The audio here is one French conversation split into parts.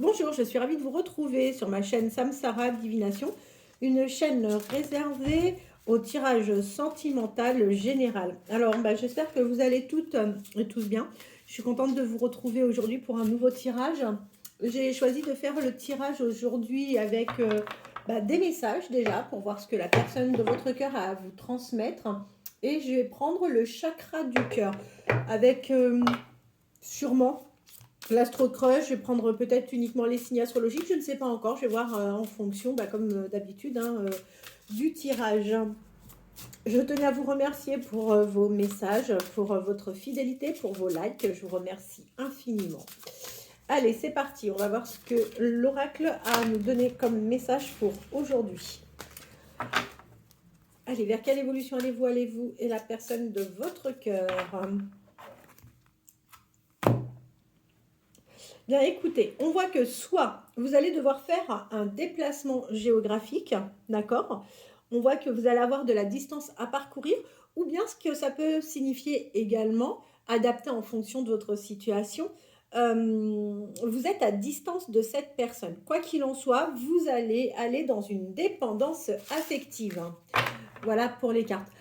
Bonjour, je suis ravie de vous retrouver sur ma chaîne Samsara Divination, une chaîne réservée au tirage sentimental général. Alors, j'espère que vous allez toutes et tous bien. Je suis contente de vous retrouver aujourd'hui pour un nouveau tirage. J'ai choisi de faire le tirage aujourd'hui avec des messages déjà pour voir ce que la personne de votre cœur a à vous transmettre. Et je vais prendre le chakra du cœur avec sûrement l'astro-creuse. Je vais prendre peut-être uniquement les signes astrologiques, je ne sais pas encore, je vais voir en fonction, comme d'habitude, du tirage. Je tenais à vous remercier pour vos messages, pour votre fidélité, pour vos likes, je vous remercie infiniment. Allez, c'est parti, on va voir ce que l'oracle a à nous donner comme message pour aujourd'hui. Allez, vers quelle évolution allez-vous et la personne de votre cœur? Bien, écoutez, on voit que soit vous allez devoir faire un déplacement géographique, d'accord? On voit que vous allez avoir de la distance à parcourir, ou bien ce que ça peut signifier également, adapté en fonction de votre situation, vous êtes à distance de cette personne. Quoi qu'il en soit, vous allez aller dans une dépendance affective. Voilà pour les cartes.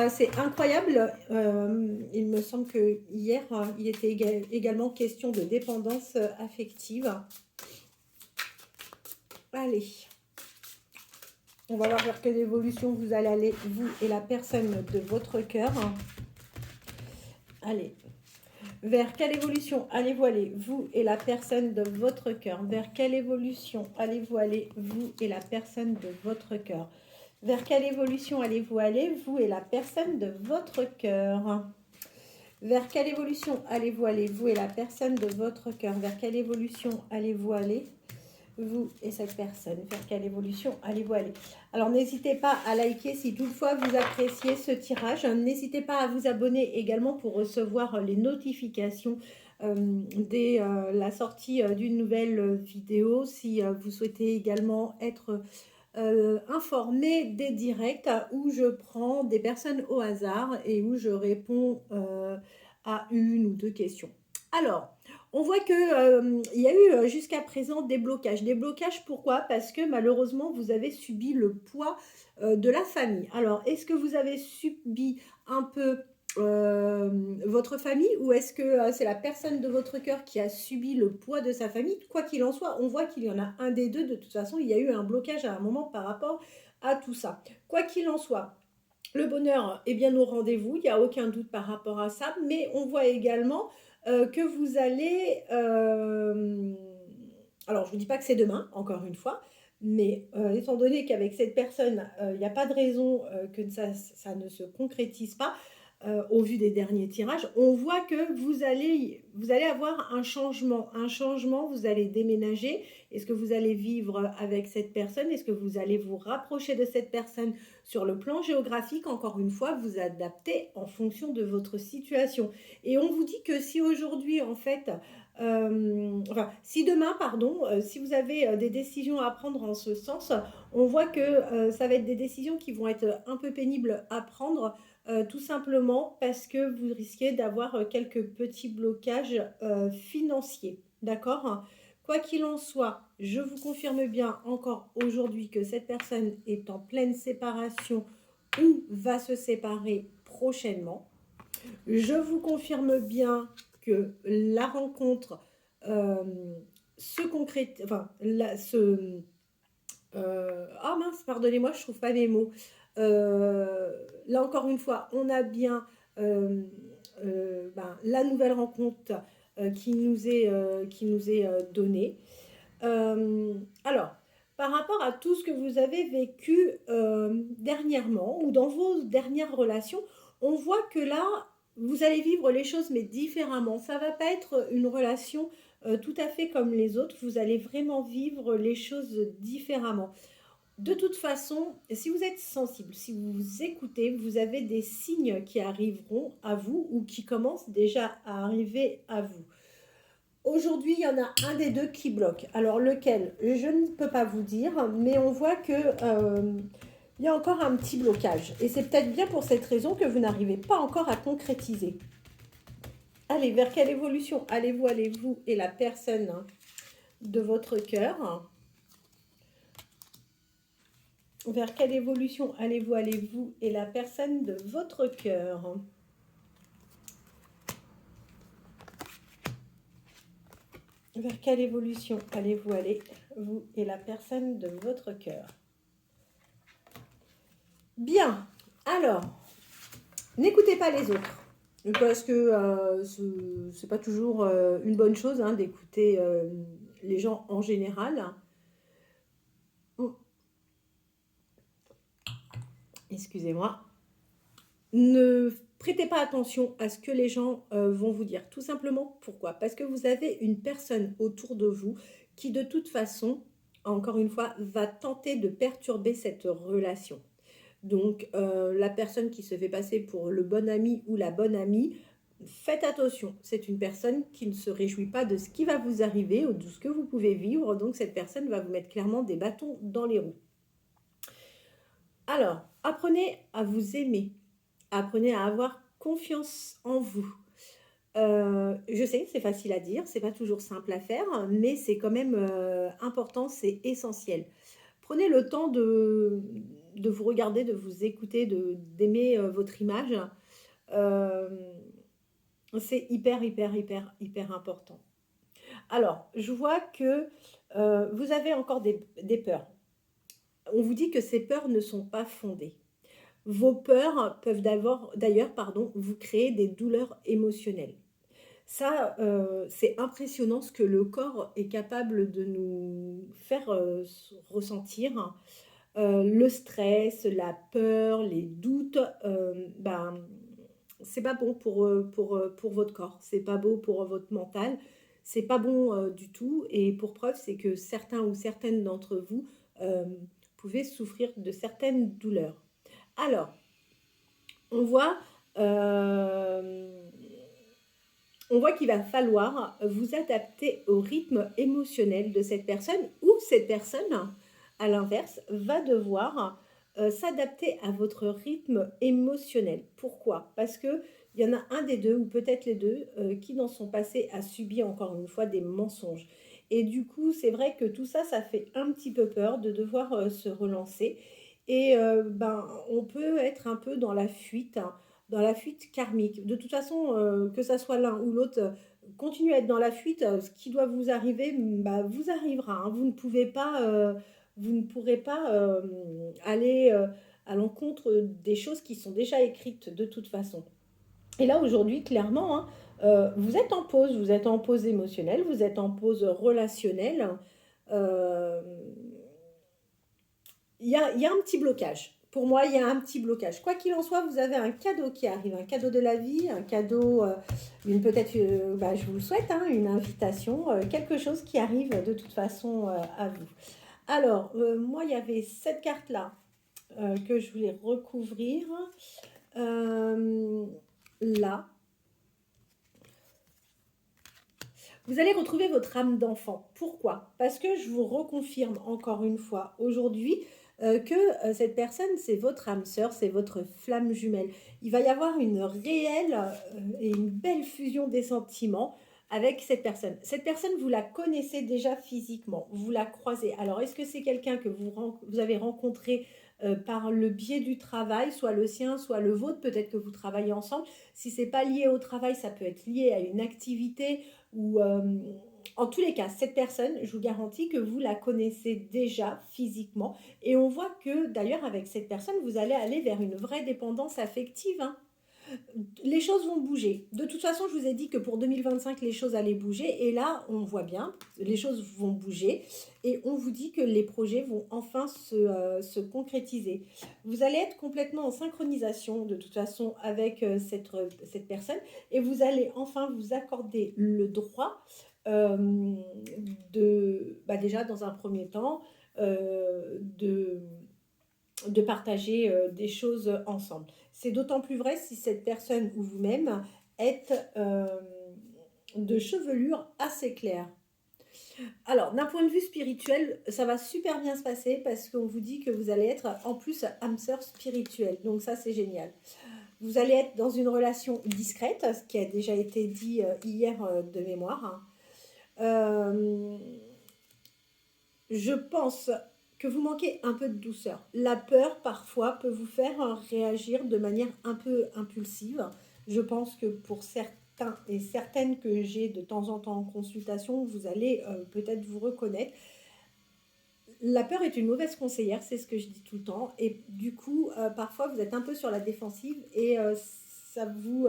C'est incroyable. Il me semble que hier, il était également question de dépendance affective. Allez, on va voir vers quelle évolution vous allez aller, vous et la personne de votre cœur. Allez, vers quelle évolution allez-vous aller, vous et la personne de votre cœur? Vers quelle évolution allez-vous aller, vous et la personne de votre cœur? Vers quelle évolution allez-vous aller, vous et la personne de votre cœur? Vers quelle évolution allez-vous aller, vous et la personne de votre cœur? Vers quelle évolution allez-vous aller, vous et cette personne? Vers quelle évolution allez-vous aller? Alors, n'hésitez pas à liker si toutefois vous appréciez ce tirage. N'hésitez pas à vous abonner également pour recevoir les notifications dès la sortie d'une nouvelle vidéo. Si vous souhaitez également être informé des directs où je prends des personnes au hasard et où je réponds à une ou deux questions. Alors, on voit que il y a eu jusqu'à présent des blocages. Des blocages, pourquoi? Parce que malheureusement, vous avez subi le poids de la famille. Alors, est-ce que vous avez subi un peu votre famille, ou est-ce que c'est la personne de votre cœur qui a subi le poids de sa famille? Quoi qu'il en soit, on voit qu'il y en a un des deux. De toute façon, il y a eu un blocage à un moment par rapport à tout ça. Quoi qu'il en soit, le bonheur est bien au rendez-vous, il n'y a aucun doute par rapport à ça, mais on voit également que vous allez... alors, je ne vous dis pas que c'est demain, encore une fois, mais étant donné qu'avec cette personne, il n'y a pas de raison que ça ne se concrétise pas, au vu des derniers tirages, on voit que vous allez avoir un changement, vous allez déménager. Est-ce que vous allez vivre avec cette personne? Est-ce que vous allez vous rapprocher de cette personne? Sur le plan géographique, encore une fois, vous adaptez en fonction de votre situation. Et on vous dit que si aujourd'hui, en fait, si demain, pardon, si vous avez des décisions à prendre en ce sens, on voit que ça va être des décisions qui vont être un peu pénibles à prendre, tout simplement parce que vous risquez d'avoir quelques petits blocages financiers. D'accord? Quoi qu'il en soit, je vous confirme bien encore aujourd'hui que cette personne est en pleine séparation ou va se séparer prochainement. Je vous confirme bien que la rencontre se concrétise, ah mince, pardonnez-moi, je ne trouve pas mes mots. Là encore une fois, on a bien la nouvelle rencontre qui nous est donnée. Alors, par rapport à tout ce que vous avez vécu dernièrement ou dans vos dernières relations, on voit que là, vous allez vivre les choses mais différemment. Ça ne va pas être une relation tout à fait comme les autres. Vous allez vraiment vivre les choses différemment. De toute façon, si vous êtes sensible, si vous vous écoutez, vous avez des signes qui arriveront à vous ou qui commencent déjà à arriver à vous. Aujourd'hui, il y en a un des deux qui bloque. Alors lequel? Je ne peux pas vous dire, mais on voit que il y a encore un petit blocage. Et c'est peut-être bien pour cette raison que vous n'arrivez pas encore à concrétiser. Allez, vers quelle évolution allez-vous et la personne de votre cœur. Vers quelle évolution allez-vous et la personne de votre cœur? Vers quelle évolution allez-vous vous et la personne de votre cœur? Bien, alors, n'écoutez pas les autres. Parce que c'est pas toujours une bonne chose hein, d'écouter les gens en général. Excusez-moi. Ne prêtez pas attention à ce que les gens vont vous dire. Tout simplement, pourquoi? Parce que vous avez une personne autour de vous qui, de toute façon, encore une fois, va tenter de perturber cette relation. Donc, la personne qui se fait passer pour le bon ami ou la bonne amie, faites attention. C'est une personne qui ne se réjouit pas de ce qui va vous arriver ou de ce que vous pouvez vivre. Donc, cette personne va vous mettre clairement des bâtons dans les roues. Alors, apprenez à vous aimer. Apprenez à avoir confiance en vous. Je sais, c'est facile à dire, c'est pas toujours simple à faire, mais c'est quand même important, c'est essentiel. Prenez le temps de vous regarder, de vous écouter, d'aimer votre image. Euh, c'est hyper important. Alors, je vois que vous avez encore des peurs. On vous dit que ces peurs ne sont pas fondées. Vos peurs peuvent d'ailleurs vous créer des douleurs émotionnelles. Ça, c'est impressionnant ce que le corps est capable de nous faire ressentir. Le stress, la peur, les doutes, c'est pas bon pour votre corps, c'est pas beau pour votre mental, c'est pas bon du tout. Et pour preuve, c'est que certains ou certaines d'entre vous pouvez souffrir de certaines douleurs. Alors, on voit, euh, on voit qu'il va falloir vous adapter au rythme émotionnel de cette personne ou cette personne, à l'inverse, va devoir s'adapter à votre rythme émotionnel. Pourquoi? Parce que il y en a un des deux, ou peut-être les deux, qui dans son passé a subi encore une fois des mensonges. Et du coup, c'est vrai que tout ça, ça fait un petit peu peur de devoir se relancer. Et on peut être un peu dans la fuite karmique. De toute façon, que ça soit l'un ou l'autre, continuez à être dans la fuite. Ce qui doit vous arriver, vous arrivera. Hein. Vous ne pourrez pas aller à l'encontre des choses qui sont déjà écrites de toute façon. Et là, aujourd'hui, clairement, hein, vous êtes en pause émotionnelle, vous êtes en pause relationnelle. Euh, il y a un petit blocage. Pour moi, il y a un petit blocage. Quoi qu'il en soit, vous avez un cadeau qui arrive, un cadeau de la vie, un cadeau, peut-être, je vous le souhaite, hein, une invitation, quelque chose qui arrive de toute façon à vous. Alors, moi, il y avait cette carte-là que je voulais recouvrir. Là, vous allez retrouver votre âme d'enfant. Pourquoi? Parce que je vous reconfirme encore une fois aujourd'hui que cette personne, c'est votre âme sœur, c'est votre flamme jumelle. Il va y avoir une réelle et une belle fusion des sentiments avec cette personne. Cette personne, vous la connaissez déjà physiquement, vous la croisez. Alors, est-ce que c'est quelqu'un que vous avez rencontré par le biais du travail, soit le sien, soit le vôtre, peut-être que vous travaillez ensemble. Si c'est pas lié au travail, ça peut être lié à une activité ou en tous les cas, cette personne, je vous garantis que vous la connaissez déjà physiquement. Et on voit que d'ailleurs, avec cette personne, vous allez aller vers une vraie dépendance affective. Hein. Les choses vont bouger. De toute façon, je vous ai dit que pour 2025, les choses allaient bouger. Et là, on voit bien, les choses vont bouger. Et on vous dit que les projets vont enfin se concrétiser. Vous allez être complètement en synchronisation, de toute façon, avec cette personne. Et vous allez enfin vous accorder le droit déjà, dans un premier temps, de partager des choses ensemble. C'est d'autant plus vrai si cette personne ou vous-même êtes de chevelure assez claire. Alors, d'un point de vue spirituel, ça va super bien se passer parce qu'on vous dit que vous allez être en plus âme sœur spirituelle. Donc ça, c'est génial. Vous allez être dans une relation discrète, ce qui a déjà été dit hier de mémoire. Hein. je pense que vous manquez un peu de douceur. La peur, parfois, peut vous faire réagir de manière un peu impulsive. Je pense que pour certains et certaines que j'ai de temps en temps en consultation, vous allez peut-être vous reconnaître. La peur est une mauvaise conseillère, c'est ce que je dis tout le temps. Et du coup, parfois, vous êtes un peu sur la défensive et ça vous,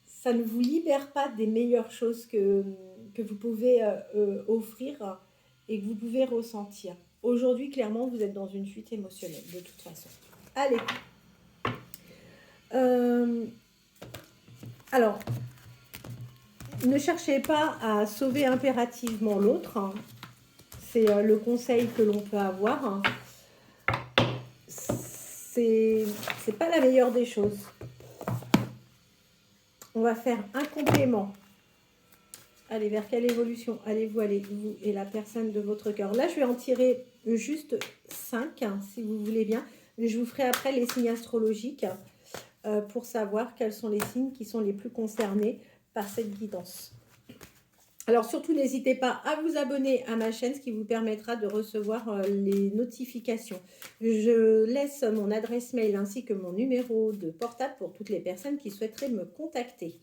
ça ne vous libère pas des meilleures choses que vous pouvez offrir et que vous pouvez ressentir. Aujourd'hui, clairement, vous êtes dans une fuite émotionnelle, de toute façon. Allez. Alors, ne cherchez pas à sauver impérativement l'autre. Hein. C'est le conseil que l'on peut avoir. Hein. C'est pas la meilleure des choses. On va faire un complément. Allez, vers quelle évolution allez-vous aller, vous et la personne de votre cœur? Là, je vais en tirer juste 5, hein, si vous voulez bien. Mais je vous ferai après les signes astrologiques pour savoir quels sont les signes qui sont les plus concernés par cette guidance. Alors, surtout, n'hésitez pas à vous abonner à ma chaîne, ce qui vous permettra de recevoir les notifications. Je laisse mon adresse mail ainsi que mon numéro de portable pour toutes les personnes qui souhaiteraient me contacter.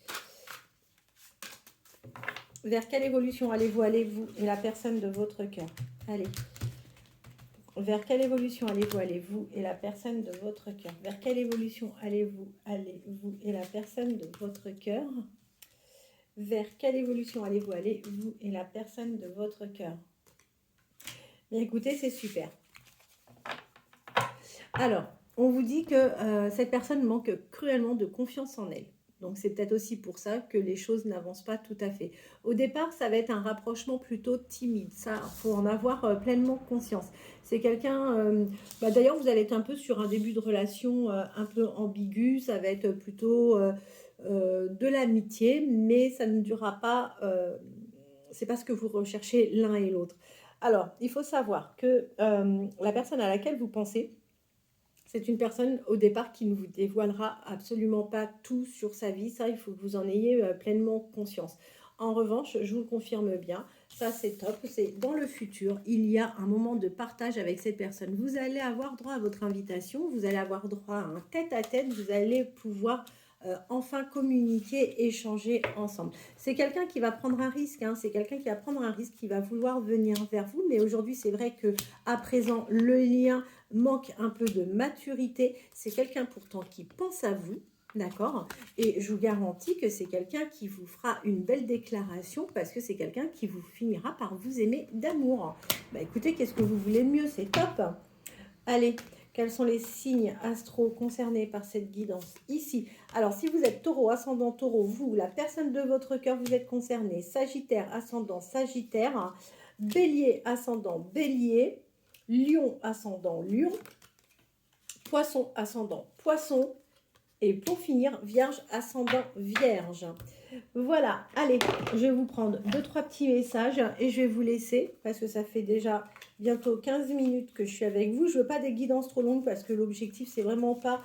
Vers quelle évolution allez-vous aller, vous et la personne de votre cœur? Allez. Vers quelle évolution allez-vous aller, vous et la personne de votre cœur? Vers quelle évolution allez-vous aller, vous et la personne de votre cœur? Vers quelle évolution allez-vous aller, vous et la personne de votre cœur? Bien, écoutez, c'est super. Alors, on vous dit que cette personne manque cruellement de confiance en elle. Donc, c'est peut-être aussi pour ça que les choses n'avancent pas tout à fait. Au départ, ça va être un rapprochement plutôt timide. Ça, il faut en avoir pleinement conscience. C'est quelqu'un... d'ailleurs, vous allez être un peu sur un début de relation un peu ambigu. Ça va être plutôt de l'amitié, mais ça ne durera pas... c'est pas ce que vous recherchez l'un et l'autre. Alors, il faut savoir que la personne à laquelle vous pensez... C'est une personne au départ qui ne vous dévoilera absolument pas tout sur sa vie. Ça, il faut que vous en ayez pleinement conscience. En revanche, je vous le confirme bien, ça c'est top. C'est dans le futur, il y a un moment de partage avec cette personne. Vous allez avoir droit à votre invitation, vous allez avoir droit à un tête-à-tête, vous allez pouvoir enfin communiquer, échanger ensemble. C'est quelqu'un qui va prendre un risque, hein, c'est quelqu'un qui va prendre un risque, qui va vouloir venir vers vous, mais aujourd'hui c'est vrai que à présent le lien manque un peu de maturité. C'est quelqu'un pourtant qui pense à vous, d'accord? Et je vous garantis que c'est quelqu'un qui vous fera une belle déclaration parce que c'est quelqu'un qui vous finira par vous aimer d'amour. Bah écoutez, qu'est-ce que vous voulez de mieux? C'est top. Allez, quels sont les signes astro concernés par cette guidance ici? Alors, si vous êtes taureau, ascendant taureau, vous, la personne de votre cœur, vous êtes concerné. Sagittaire, ascendant sagittaire. Bélier, ascendant bélier. Lion, ascendant lion. Poisson, ascendant poisson. Et pour finir, vierge, ascendant vierge. Voilà, allez, je vais vous prendre 2-3 petits messages et je vais vous laisser parce que ça fait déjà bientôt 15 minutes que je suis avec vous. Je ne veux pas des guidances trop longues parce que l'objectif, c'est vraiment pas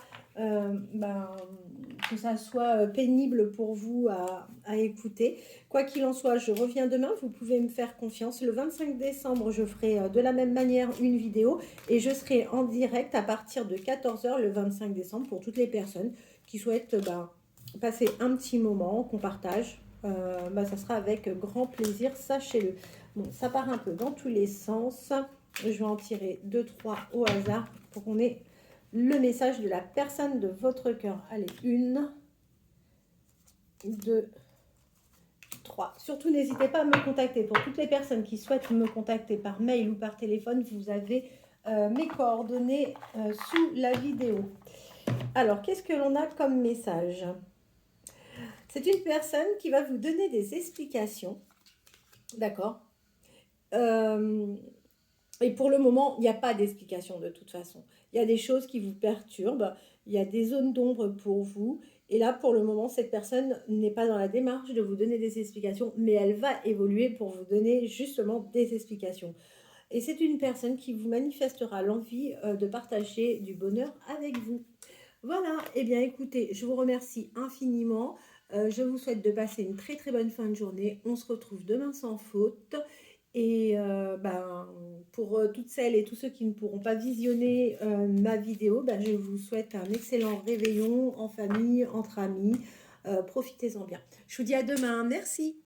que ça soit pénible pour vous à écouter. Quoi qu'il en soit, je reviens demain. Vous pouvez me faire confiance. Le 25 décembre, je ferai de la même manière une vidéo et je serai en direct à partir de 14 h le 25 décembre pour toutes les personnes qui souhaitent... passer un petit moment qu'on partage, ça sera avec grand plaisir, sachez-le. Bon, ça part un peu dans tous les sens. Je vais en tirer 2-3 au hasard pour qu'on ait le message de la personne de votre cœur. Allez, 1, 2, 3. Surtout, n'hésitez pas à me contacter. Pour toutes les personnes qui souhaitent me contacter par mail ou par téléphone, vous avez mes coordonnées sous la vidéo. Alors, qu'est-ce que l'on a comme message ? C'est une personne qui va vous donner des explications, d'accord? Et pour le moment, il n'y a pas d'explication de toute façon. Il y a des choses qui vous perturbent, il y a des zones d'ombre pour vous. Et là, pour le moment, cette personne n'est pas dans la démarche de vous donner des explications, mais elle va évoluer pour vous donner justement des explications. Et c'est une personne qui vous manifestera l'envie de partager du bonheur avec vous. Voilà, eh bien écoutez, je vous remercie infiniment. Je vous souhaite de passer une très très bonne fin de journée. On se retrouve demain sans faute. Et pour toutes celles et tous ceux qui ne pourront pas visionner ma vidéo, je vous souhaite un excellent réveillon en famille, entre amis. Profitez-en bien. Je vous dis à demain. Merci.